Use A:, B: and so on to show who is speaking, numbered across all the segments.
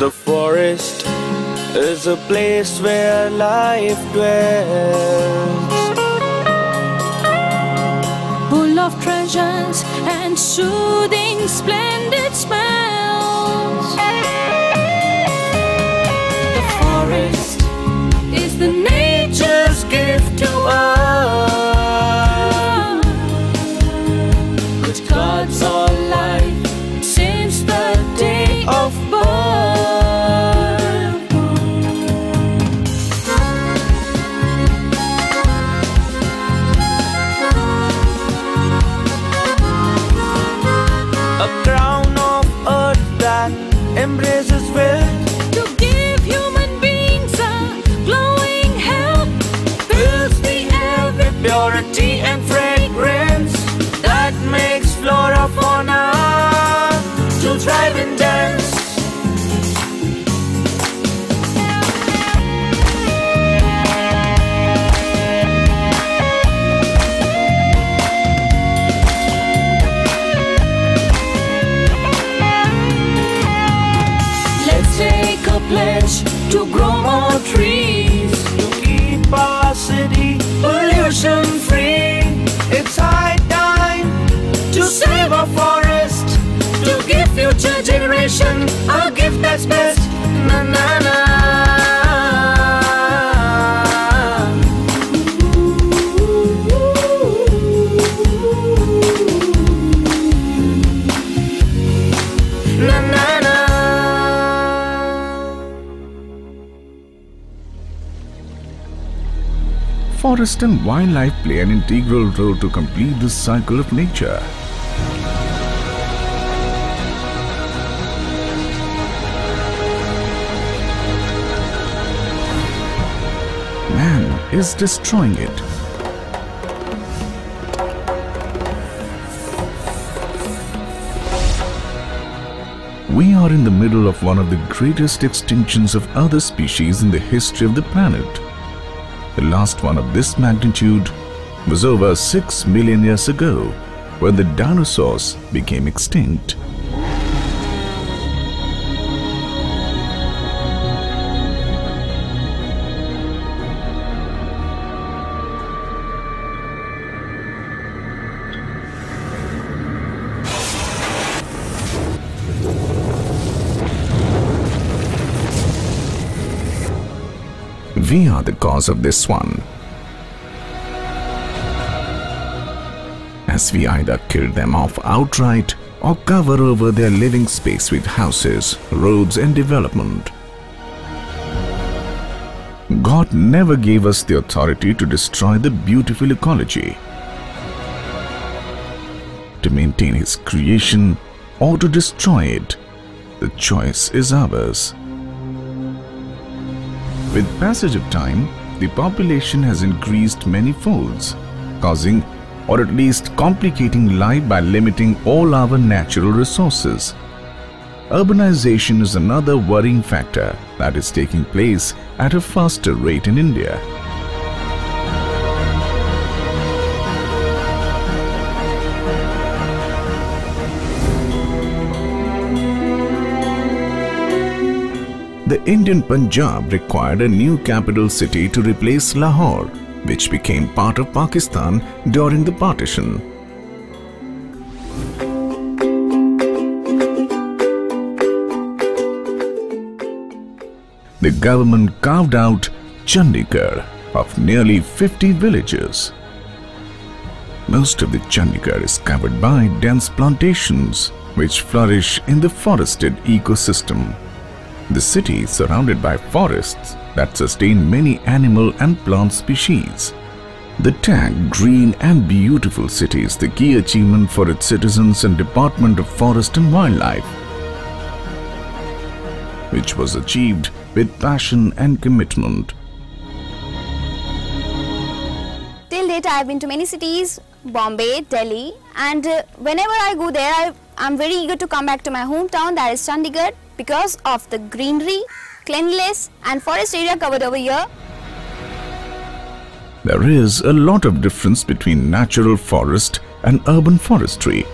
A: The forest is a place where life dwells,
B: full of treasures and soothing, splendid smells. The forest is the nature's gift to us, which guards our life since the day of birth.
A: a crown of earth that embraces wealth,
B: To give human beings a glowing health,
A: fills the air with purity and fragrance that makes flora fauna to thrive and dance.
B: let's take a pledge to grow more trees.
A: To keep our city pollution free, it's high time to save our forest, to give future generation a gift that's best. Na na na. Na na na.
C: Forest and wildlife play an integral role to complete this cycle of nature. Man is destroying it. We are in the middle of one of the greatest extinctions of other species in the history of the planet. The last one of this magnitude was over 6 million years ago, when the dinosaurs became extinct. We are the cause of this one, as we either kill them off outright or cover over their living space with houses, roads and development. God never gave us the authority to destroy the beautiful ecology, to maintain His creation or to destroy it. The choice is ours. With passage of time, the population has increased many folds, causing or at least complicating life by limiting all our natural resources. Urbanization is another worrying factor that is taking place at a faster rate in India. The Indian Punjab required a new capital city to replace Lahore, which became part of Pakistan during the partition. The government carved out Chandigarh of nearly 50 villages. Most of the Chandigarh is covered by dense plantations which flourish in the forested ecosystem. The city is surrounded by forests that sustain many animal and plant species. The tag Green and Beautiful City is the key achievement for its citizens and Department of Forest and Wildlife, which was achieved with passion and commitment.
D: Till date, I have been to many cities, Bombay, Delhi, and whenever I go there, I'm very eager to come back to my hometown, that is Chandigarh, because of the greenery, cleanliness and forest area covered over here.
C: There is a lot of difference between natural forest and urban forestry.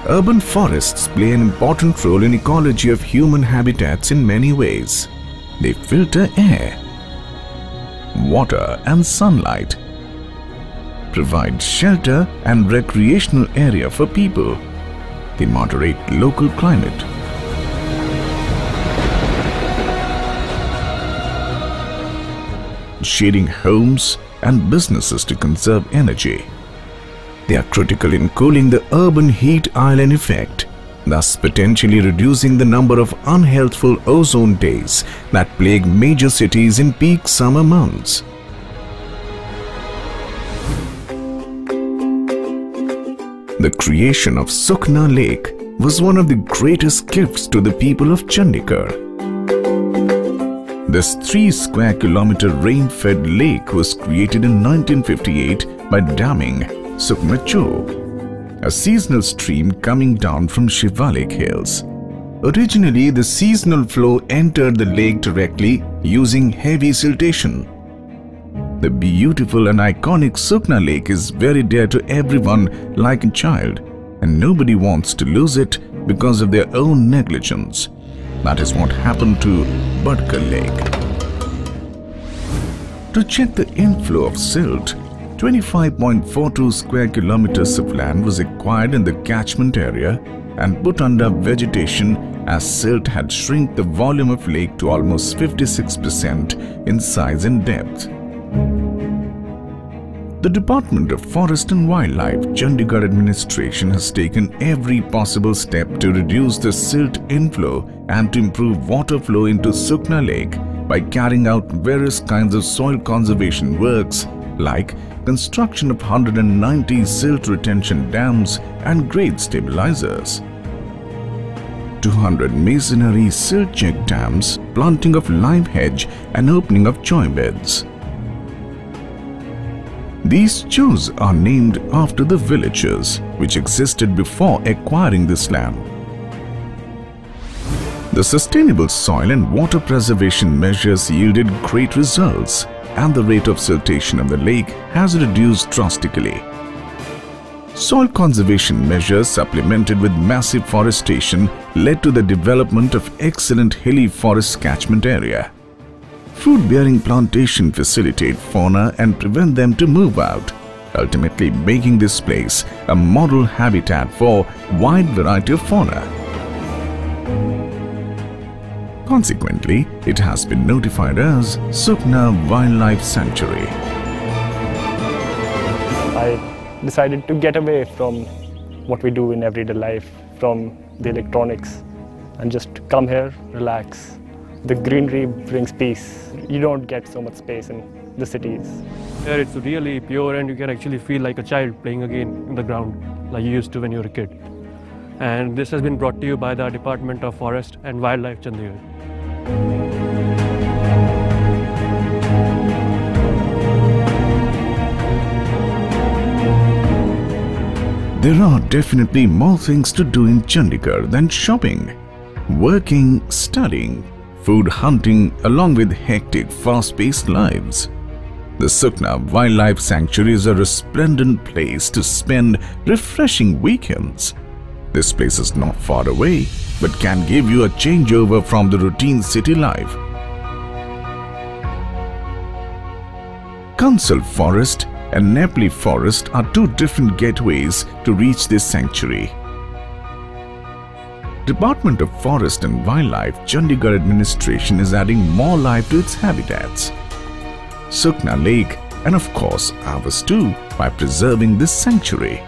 C: Urban forests play an important role in ecology of human habitats in many ways. They filter air, water and sunlight, provide shelter and recreational area for people. They moderate local climate. Shading homes and businesses to conserve energy. They are critical in cooling the urban heat island effect, thus potentially reducing the number of unhealthful ozone days that plague major cities in peak summer months. The creation of Sukna Lake was one of the greatest gifts to the people of Chandigarh. This 3 square kilometer rain-fed lake was created in 1958 by damming Sukna Cho, a seasonal stream coming down from Shivalik Hills. Originally, the seasonal flow entered the lake directly using heavy siltation. The beautiful and iconic Sukna Lake is very dear to everyone like a child, and nobody wants to lose it because of their own negligence. That is what happened to Badkar Lake. To check the inflow of silt, 25.42 square kilometers of land was acquired in the catchment area and put under vegetation as silt had shrunk the volume of lake to almost 56% in size and depth. The Department of Forest and Wildlife, Chandigarh administration has taken every possible step to reduce the silt inflow and to improve water flow into Sukna Lake by carrying out various kinds of soil conservation works like construction of 190 silt retention dams and grade stabilizers, 200 masonry silt check dams, planting of lime hedge and opening of choy beds. These chos are named after the villagers which existed before acquiring this land. The sustainable soil and water preservation measures yielded great results, and the rate of siltation of the lake has reduced drastically. Soil conservation measures supplemented with massive forestation led to the development of excellent hilly forest catchment area. Fruit-bearing plantation facilitate fauna and prevent them to move out, ultimately making this place a model habitat for wide variety of fauna. Consequently, it has been notified as Sukna Wildlife Sanctuary.
E: I decided to get away from what we do in everyday life, from the electronics, and just come here, relax. The greenery brings peace. You don't get so much space in the cities.
F: Here it's really pure and you can actually feel like a child playing again in the ground like you used to when you were a kid. And this has been brought to you by the Department of Forest and Wildlife, Chandigarh.
C: There are definitely more things to do in Chandigarh than shopping, working, studying, food hunting, along with hectic, fast-paced lives. The Sukna Wildlife Sanctuary is a resplendent place to spend refreshing weekends. This place is not far away, but can give you a changeover from the routine city life. Kansal Forest and Nepali Forest are two different gateways to reach this sanctuary. Department of Forest and Wildlife, Chandigarh administration is adding more life to its habitats, Sukna Lake, and of course ours too, by preserving this sanctuary.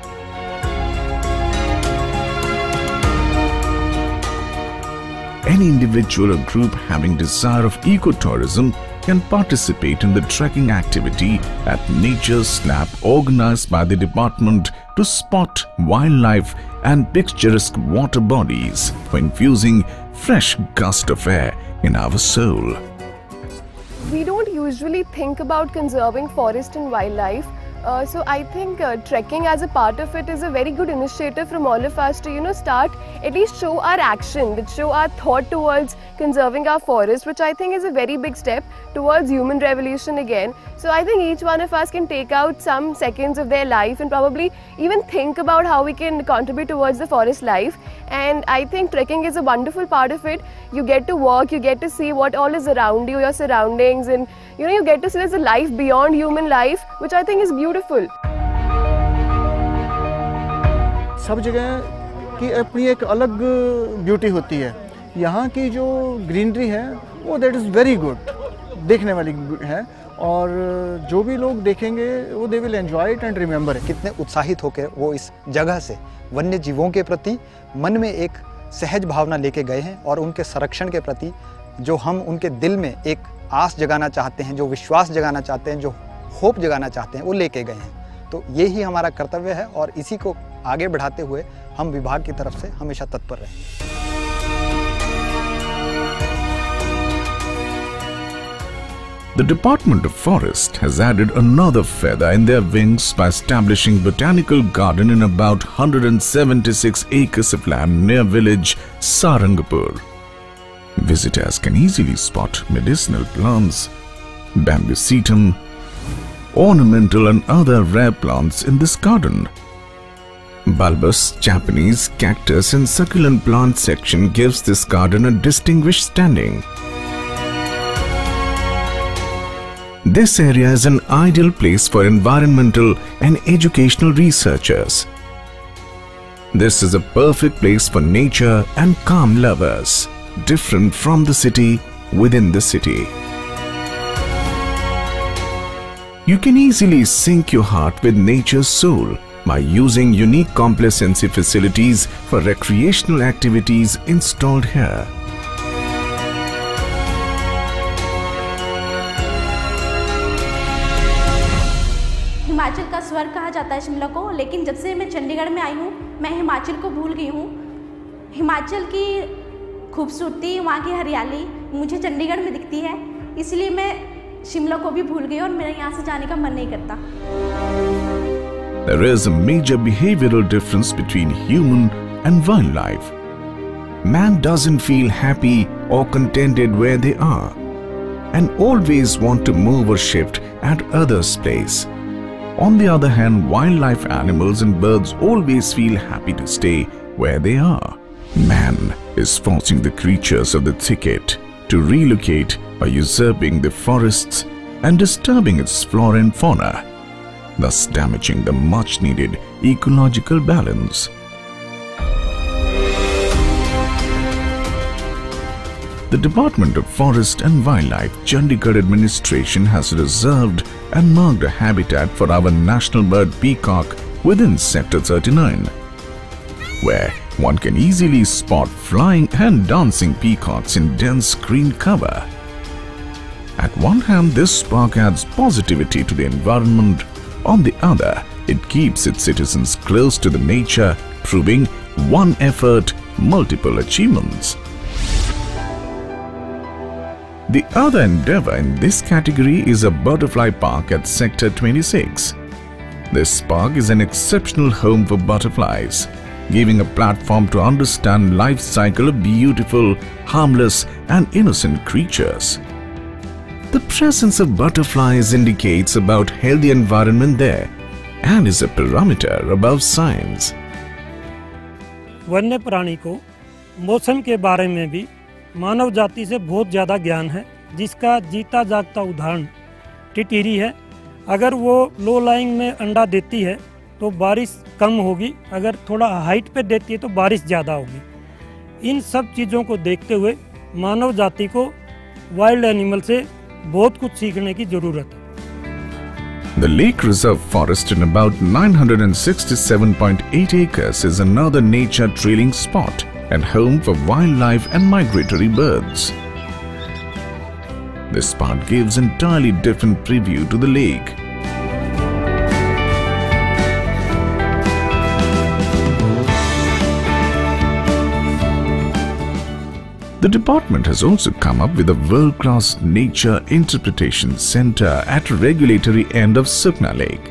C: Any individual or group having desire of ecotourism can participate in the trekking activity at Nature's Snap organized by the department to spot wildlife and picturesque water bodies for infusing fresh gust of air in our soul.
G: We don't usually think about conserving forest and wildlife. So I think trekking as a part of it is a very good initiative from all of us to start at least show our action, which show our thought towards conserving our forest, which I think is a very big step towards human revolution again. So I think each one of us can take out some seconds of their life and probably even think about how we can contribute towards the forest life. And I think trekking is a wonderful part of it. You get to walk, you get to see what all is around you, your surroundings, and you get to see there's a life beyond human life, which I think is beautiful.
H: सब जगह की अपनी एक अलग beauty होती है। यहाँ की जो ग्रीनरी है वो दैट इज़ वेरी गुड, देखने वाली है, और जो भी लोग देखेंगे वो they will enjoy it and remember it.
I: कितने उत्साहित होकर वो इस जगह से वन्य जीवों के प्रति मन में एक सहज भावना लेके गए हैं, और उनके संरक्षण के प्रति जो हम उनके दिल में एक आस जगाना चाहते हैं, जो विश्वास जगाना चाहते हैं, जो होप जगाना चाहते हैं, वो लेके गए हैं। तो ये ही हमारा कर्तव्य है, और इसी को आगे बढ़ाते हुए हम विभाग की तरफ से हमेशा तत्पर रहेंगे।
C: The Department of Forest has added another feather in their wings by establishing botanical garden in about 176 acres of land near village Sarangapur. Visitors can easily spot medicinal plants, bambucetum, ornamental and other rare plants in this garden. Bulbous Japanese cactus and succulent plant section gives this garden a distinguished standing. This area is an ideal place for environmental and educational researchers. This is a perfect place for nature and calm lovers, different from the city within the city. You can easily sync your heart with nature's soul by using unique complacency facilities for recreational activities installed here.
J: Himachal का स्वर्ग कहा जाता है शिमला को, लेकिन जब से मैं चंडीगढ़ में आई हूँ मैं हिमाचल को भूल गई हूँ। हिमाचल की खूबसूरती, वहाँ की हरियाली मुझे चंडीगढ़ में दिखती है, इसलिए मैं शिमला को भी भूल गई और मेरा यहाँ से जाने का मन नहीं करता।
C: There is a major behavioral difference between human and wildlife. Man doesn't feel happy or contented where they are and always want to move or shift at others' place. On the other hand, wildlife animals and birds always feel happy to stay where they are. Man is forcing the creatures of the thicket to relocate by usurping the forests and disturbing its flora and fauna, thus damaging the much-needed ecological balance. The Department of Forest and Wildlife Chandigarh administration has reserved and marked a habitat for our national bird peacock within Sector 39, where one can easily spot flying and dancing peacocks in dense green cover. At one hand, this park adds positivity to the environment. On the other, it keeps its citizens close to the nature, proving one effort, multiple achievements. The other endeavor in this category is a butterfly park at Sector 26. This park is an exceptional home for butterflies, giving a platform to understand life cycle of beautiful, harmless and innocent creatures. The presence of butterflies indicates about healthy environment there and is a parameter above science.
K: वन्य प्राणी को मौसम के बारे में भी मानव जाति से बहुत ज़्यादा ज्ञान है, जिसका जीता जागता उदाहरण टिटरी है। अगर वो लो लाइंग में अंडा देती है तो बारिश कम होगी, अगर थोड़ा हाइट पे देती है तो बारिश ज़्यादा होगी। इन सब चीज़ों को देखते हुए मानव जाति को वाइल्ड एनिमल से बहुत कुछ सीखने की ज़रूरत है।
C: The Lake Reserve Forest in about 967.8 acres is another nature trailing spot and home for wildlife and migratory birds. This spot gives entirely different preview to the lake. The department has also come up with a world-class nature interpretation center at a regulatory end of Sukna Lake.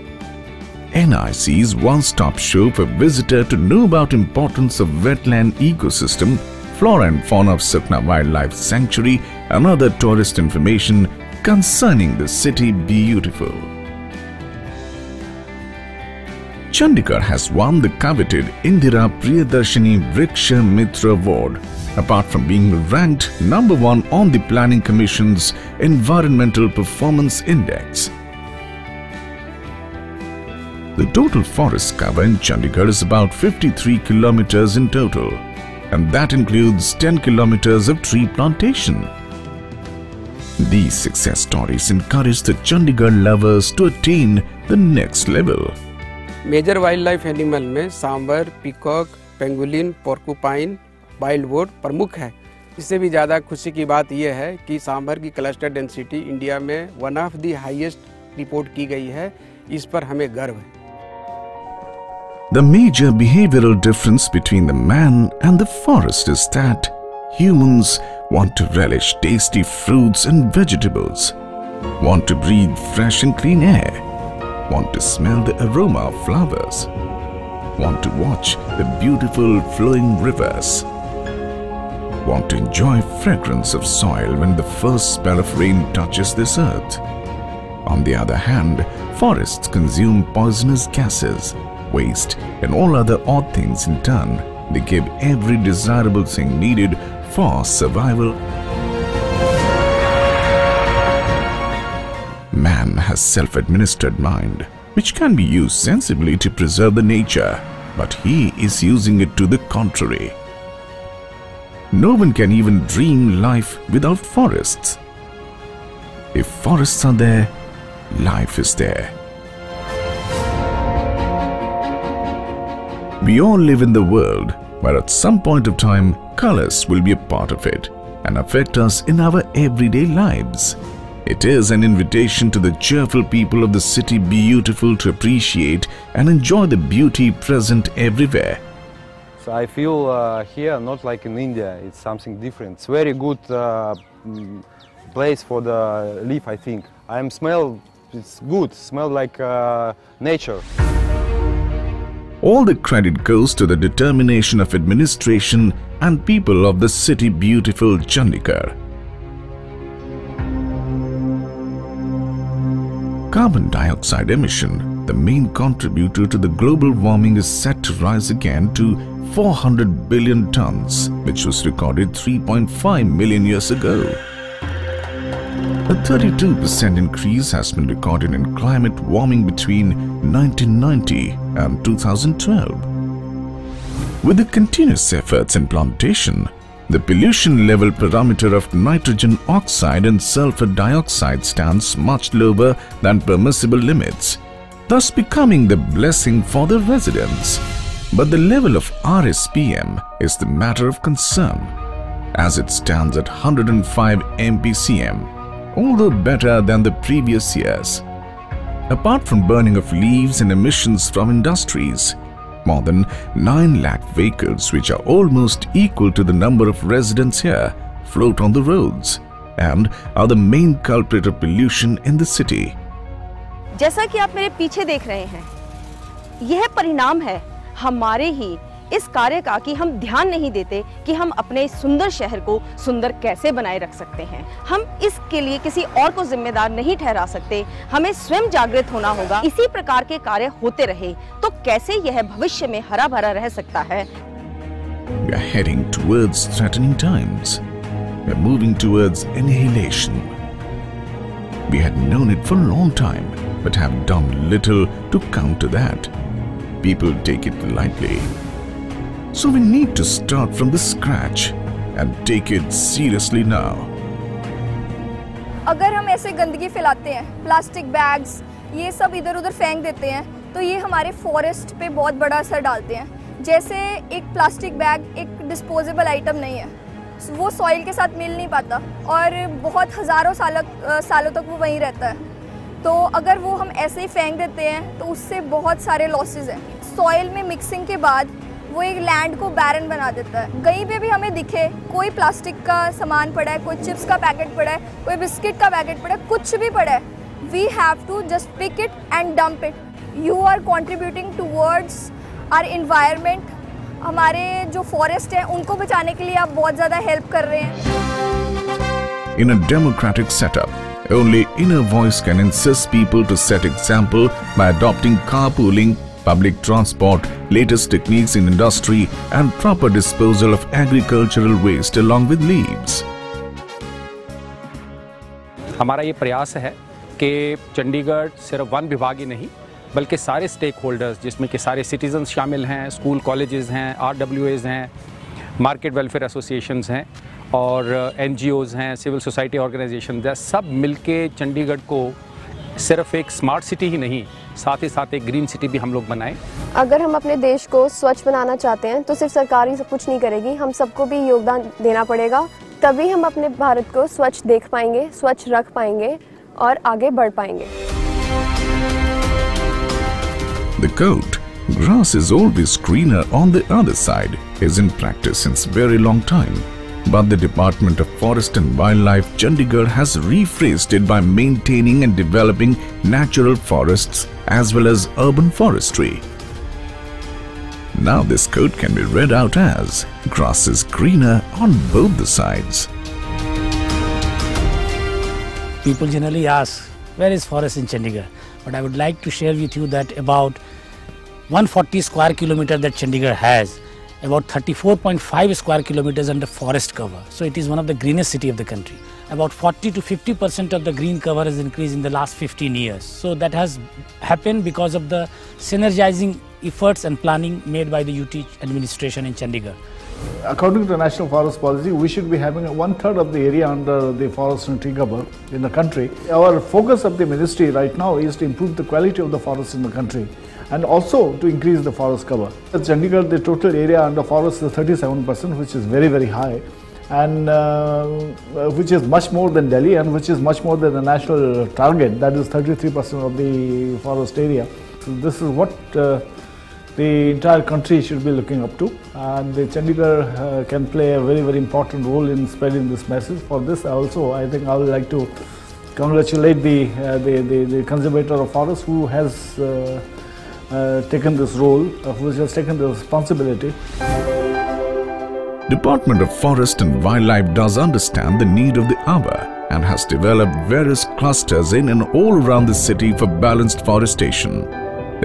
C: NIC's one-stop shop for visitor to know about importance of wetland ecosystem, flora and fauna of Sukna Wildlife Sanctuary and other tourist information concerning the city beautiful. Chandigarh has won the coveted Indira Priyadarshini Vriksha Mitra Award, apart from being ranked #1 on the Planning Commission's Environmental Performance Index. The total forest cover in Chandigarh is about 53 kilometers in total, and that includes 10 kilometers of tree plantation. These success stories encourage the Chandigarh lovers to attain the next level.
L: Major wild life animal में sambar, peacock, pangolin, porcupine, wild वोट प्रमुख है। इससे भी ज़्यादा खुशी की बात यह है कि सांबर की क्लस्टर डेंसिटी इंडिया में one of the highest report की गई है। इस पर हमें गर्व है।
C: The major behavioral difference between the man and the forest is that humans want to relish tasty fruits and vegetables, want to breathe fresh and clean air, want to smell the aroma of flowers, want to watch the beautiful flowing rivers, want to enjoy fragrance of soil when the first spell of rain touches this earth. On the other hand, forests consume poisonous gases, waste and all other odd things. In turn, they give every desirable thing needed for survival. Man has self-administered mind, which can be used sensibly to preserve the nature, but he is using it to the contrary. No one can even dream life without forests. If forests are there, life is there. We all live in the world, but at some point of time, colors will be a part of it and affect us in our everyday lives. It is an invitation to the cheerful people of the city beautiful to appreciate and enjoy the beauty present everywhere.
M: So I feel here not like in India, it's something different. It's very good place for the live, I think. It's good, smell like nature.
C: All the credit goes to the determination of administration and people of the city beautiful Chandigarh. Carbon dioxide emission, the main contributor to the global warming, is set to rise again to 400 billion tons, which was recorded 3.5 million years ago. A 32% increase has been recorded in climate warming between 1990 and 2012. With the continuous efforts in plantation, the pollution level parameter of nitrogen oxide and sulfur dioxide stands much lower than permissible limits, thus becoming the blessing for the residents. But the level of RSPM is the matter of concern, as it stands at 105 mpcm, although better than the previous years. Apart from burning of leaves and emissions from industries, more than 9 lakh vehicles, which are almost equal to the number of residents here, float on the roads and are the main culprit of pollution in the city.
N: जैसा कि आप मेरे पीछे देख रहे हैं, यह परिणाम है हमारे ही इस कार्य का कि हम ध्यान नहीं देते कि हम अपने सुंदर शहर को सुंदर कैसे बनाए रख सकते हैं। हम इसके लिए किसी और को जिम्मेदार नहीं ठहरा सकते, हमें स्वयं जागृत होना होगा। इसी प्रकार के कार्य होते रहे तो कैसे यह भविष्य में हरा भरा रह सकता है।
C: We are heading towards threatening times. We are moving towards annihilation. We had known it for a long time, but have done little to counter that. People take it lightly. So we need to start from the scratch and take it seriously now.
O: अगर हम ऐसे गंदगी फैलाते हैं, plastic bags, ये सब इधर उधर फेंक देते हैं, तो ये हमारे फॉरेस्ट पे बहुत बड़ा असर डालते हैं। जैसे एक प्लास्टिक बैग एक डिस्पोजेबल आइटम नहीं है, वो सॉइल के साथ मिल नहीं पाता और बहुत हज़ारों सालों तक वो वहीं रहता है। तो अगर वो हम ऐसे ही फेंक देते हैं तो उससे बहुत सारे लॉसेस हैं। सॉइल में मिक्सिंग के बाद वो एक लैंड को बैरन बना देता है। कहीं पे भी हमें दिखे कोई प्लास्टिक का सामान पड़ा है, कोई चिप्स का पैकेट पड़ा है, कोई बिस्किट का पैकेट पड़ा है, कुछ भी पड़ा है, we have to just pick it and dump it. You are contributing towards our environment. हमारे जो फॉरेस्ट है उनको बचाने के लिए आप बहुत ज़्यादा हेल्प कर रहे हैं।
C: In a democratic setup, only inner voice can insist people to set example by adopting carpooling, public transport, latest techniques in industry and proper disposal of agricultural waste along with leaves.
P: हमारा ये प्रयास है कि चंडीगढ़ सिर्फ one विभाग ही नहीं बल्कि सारे स्टेक होल्डर्स जिसमें कि सारे सिटीजन्स शामिल हैं, स्कूल कॉलेजेस हैं, RWAs हैं, मार्केट वेलफेयर एसोसिएशंस हैं और NGOs हैं, सिविल सोसाइटी ऑर्गेनाइजेशन हैं, सब मिलके चंडीगढ़ को सिर्फ एक स्मार्ट सिटी ही नहीं साथ ही साथ एक ग्रीन सिटी भी हम लोग बनाएं।
G: अगर हम अपने देश को स्वच्छ बनाना चाहते हैं तो सिर्फ सरकार ही सब कुछ नहीं करेगी, हम सबको भी योगदान देना पड़ेगा, तभी हम अपने भारत को स्वच्छ देख पाएंगे, स्वच्छ रख पाएंगे और आगे बढ़ पाएंगे।
C: The quote, "Grass is always greener on the other side," is in practice since very long time. But the Department of Forest and Wildlife Chandigarh has rephrased it by maintaining and developing natural forests as well as urban forestry. Now this quote can be read out as, "Grass is greener on both the sides."
Q: People generally ask, where is forest in Chandigarh? But I would like to share with you that about 140 square kilometer that Chandigarh has, about 34.5 square kilometers under forest cover. So it is one of the greenest city of the country. About 40 to 50% of the green cover has increased in the last 15 years. So that has happened because of the synergizing efforts and planning made by the UT administration in Chandigarh.
R: According to the National Forest Policy, we should be having 1/3 of the area under the forest and tree cover in the country. Our focus of the ministry right now is to improve the quality of the forest in the country and also to increase the forest cover. At Chandigarh, the total area under forest is 37%, which is very, very high, and which is much more than Delhi and which is much more than the national target, that is 33% of the forest area. So this is what the entire country should be looking up to, and the Chandigarh can play a very, very important role in spreading this message. For this also, I think I would like to congratulate the conservator of forest who has taken this role, who has taken the responsibility.
C: Department of Forest and Wildlife does understand the need of the hour and has developed various clusters in and all around the city for balanced forestation.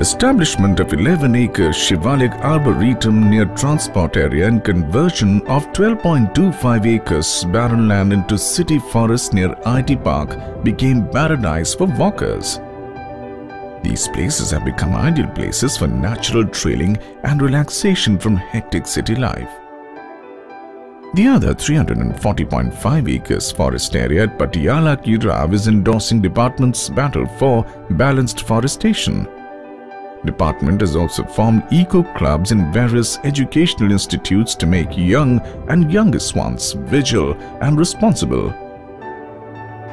C: Establishment of 11-acre Shivalik Arboretum near transport area and conversion of 12.25 acres barren land into city forest near IT Park became paradise for walkers. These places have become ideal places for natural trailing and relaxation from hectic city life. The other 340.5 acres forest area at Patiala Ki Rav is endorsing department's battle for balanced forestation. Department has also formed eco clubs in various educational institutes to make young and youngest ones vigilant and responsible.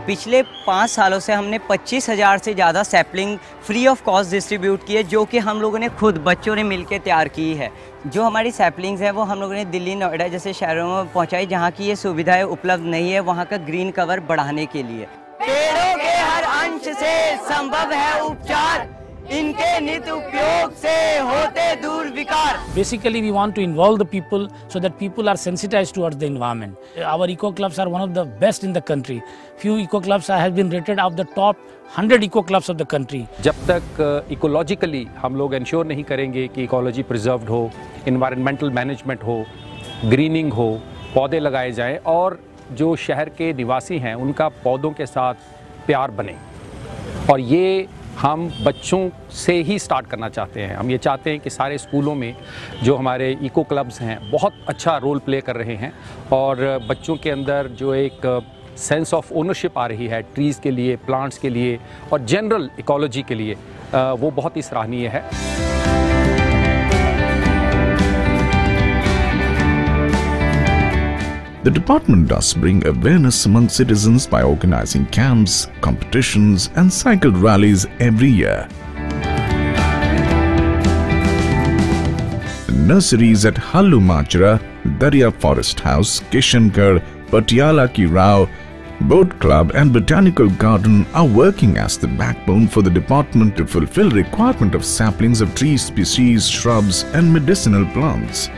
S: पिछले 5 सालों से हमने 25,000 से ज़्यादा sapling free of cost distribute की है, जो कि हम लोगों ने खुद बच्चों ने मिलकर तैयार की है। जो हमारी सैपलिंग्स हैं वो हम लोगों ने दिल्ली, नोएडा जैसे शहरों में पहुंचाई जहां की ये सुविधाएं उपलब्ध नहीं है, वहां का ग्रीन कवर बढ़ाने के लिए। पेड़ों के हर अंश से संभव है उपचार, इनके नित उपयोग से होते दूर विकार।
Q: Basically, we want to involve the people so that people are sensitized towards the environment. Our eco clubs are one of the best in the country. Few eco clubs have been rated of the top 100 eco clubs of the country.
P: जब तक ecologically हम लोग ensure नहीं करेंगे कि ecology preserved हो, environmental management हो, grinning हो, पौधे लगाए जाएं और जो शहर के निवासी हैं उनका पौधों के साथ प्यार बने, और ये हम बच्चों से ही स्टार्ट करना चाहते हैं। हम ये चाहते हैं कि सारे स्कूलों में जो हमारे इको क्लब्स हैं बहुत अच्छा रोल प्ले कर रहे हैं और बच्चों के अंदर जो एक सेंस ऑफ ओनरशिप आ रही है ट्रीज़ के लिए, प्लांट्स के लिए और जनरल इकोलॉजी के लिए, वो बहुत ही सराहनीय है।
C: The department does bring awareness among citizens by organizing camps, competitions and cycle rallies every year. The nurseries at Hallumachara, Darya Forest House, Kishangarh, Patiala Ki Rao, Boat Club and Botanical Garden are working as the backbone for the department to fulfill requirement of saplings of tree species, shrubs and medicinal plants.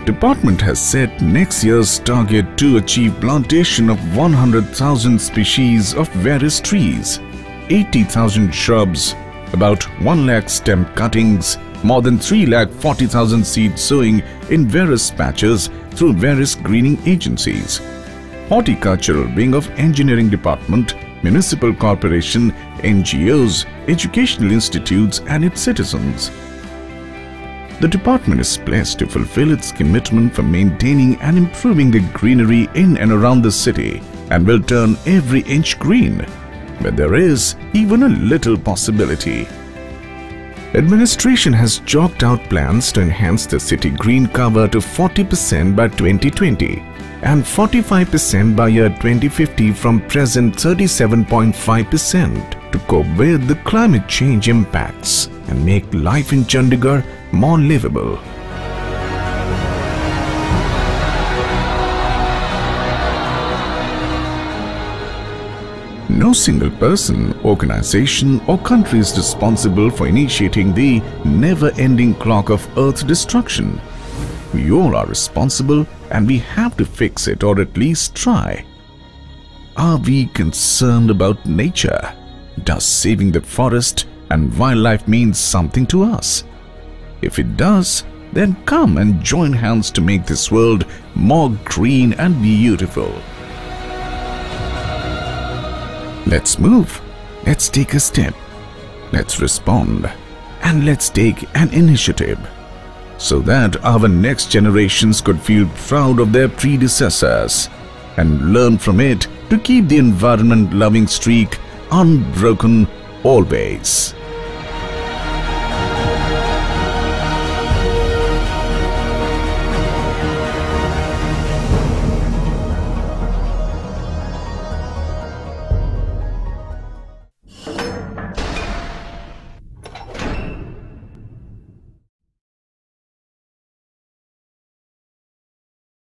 C: Department has set next year's target to achieve plantation of 100,000 species of various trees, 80,000 shrubs, about 1 lakh stem cuttings, more than 3,40,000 seed sowing in various patches through various greening agencies. Horticultural wing of Engineering Department, Municipal Corporation, NGOs, educational institutes and its citizens. The department is blessed to fulfill its commitment for maintaining and improving the greenery in and around the city and will turn every inch green, where there is even a little possibility. Administration has chalked out plans to enhance the city green cover to 40% by 2020 and 45% by year 2050 from present 37.5% to cope with the climate change impacts and make life in Chandigarh more livable. No single person, organization or country is responsible for initiating the never-ending clock of Earth destruction. We all are responsible and we have to fix it or at least try. Are we concerned about nature? Does saving the forest and wildlife mean something to us? If it does, then come and join hands to make this world more green and beautiful. Let's move, let's take a step, let's respond, and let's take an initiative so that our next generations could feel proud of their predecessors and learn from it to keep the environment-loving streak unbroken always.